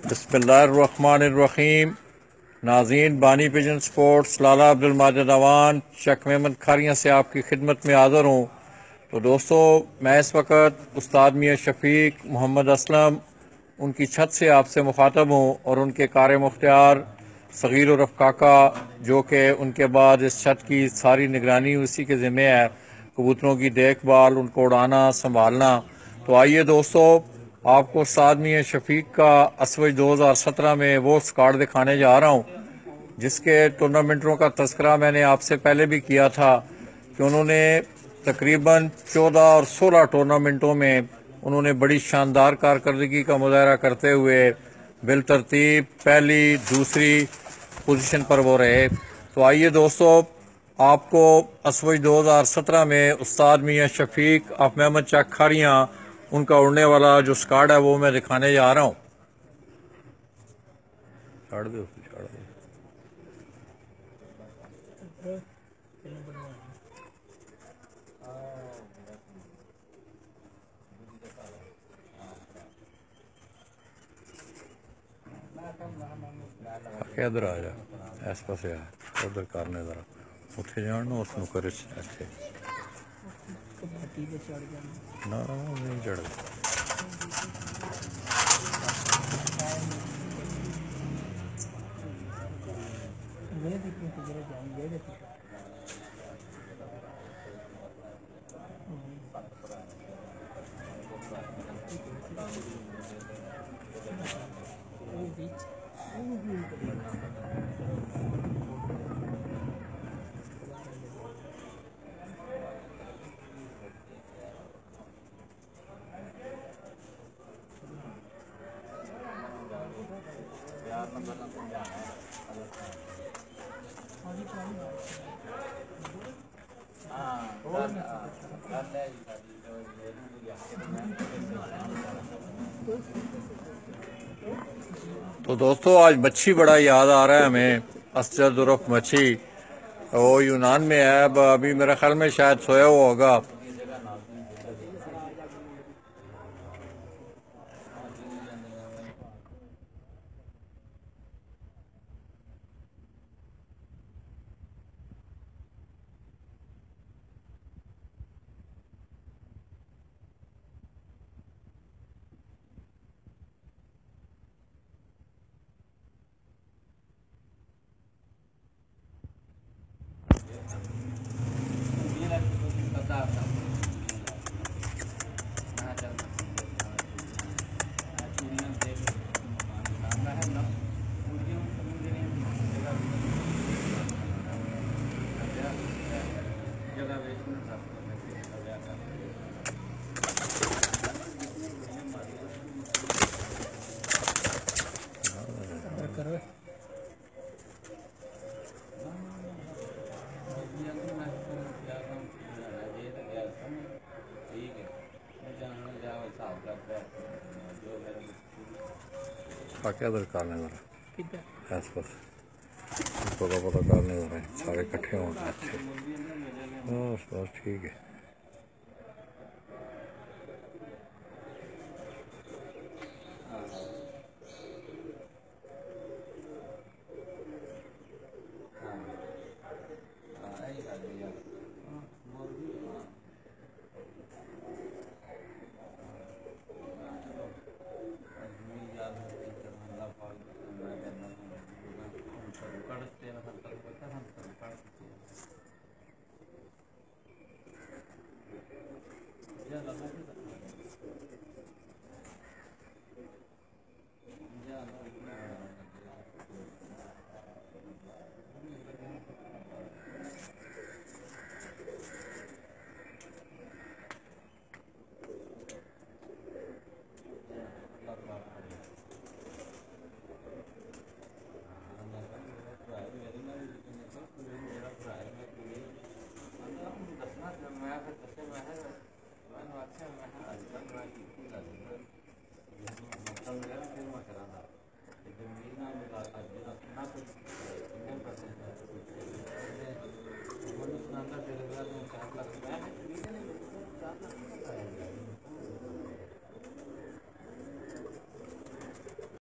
बिस्मिल्लाहिर्रहमानिर्रहीम। नाज़रीन, बानी पिजन स्पोर्ट्स लाला अब्दुल माजिद अवान चक खारियां से आपकी खिदमत में हाज़िर हूँ। तो दोस्तों, मैं इस वक्त उस्ताद मियां शफीक मोहम्मद असलम उनकी छत से आपसे मुखातब हूँ और उनके कार मुख्तियार सगीर और काका, जो कि उनके बाद इस छत की सारी निगरानी उसी के ज़िम्मे है, कबूतरों की देखभाल, उनको उड़ाना संभालना। तो आइए दोस्तों, आपको उस्ताद मियां शफीक का असवज 2017 में वो स्क्वाड दिखाने जा रहा हूँ जिसके टूर्नामेंटों का तस्करा मैंने आपसे पहले भी किया था कि उन्होंने तकरीबन 14 और 16 टूर्नामेंटों में उन्होंने बड़ी शानदार कारकर्दगी का मुजाहरा करते हुए बिल तरतीब पहली दूसरी पोजीशन पर वो रहे। तो आइए दोस्तों, आपको असवज 2017 में उस्ताद मियां शफीक ऑफ चक खारियां उनका उड़ने वाला जो स्क्वाड है वो मैं दिखाने जा रहा हूँ। छाड़ दो, छाड़ दो। इधर आ जा, इस पासे आ, उधर करने जरा उठे जान ना उसनों करे अच्छे ना नहीं चढ़ तो दोस्तों, आज मच्छी बड़ा याद आ रहा है हमें। असद उर्फ मच्छी वो यूनान में है, अभी मेरे ख्याल में शायद सोया हुआ होगा। क्या दरकार नहीं जरा आस पास पता करने सारे इकट्ठे होंगे अच्छे बस बस ठीक है।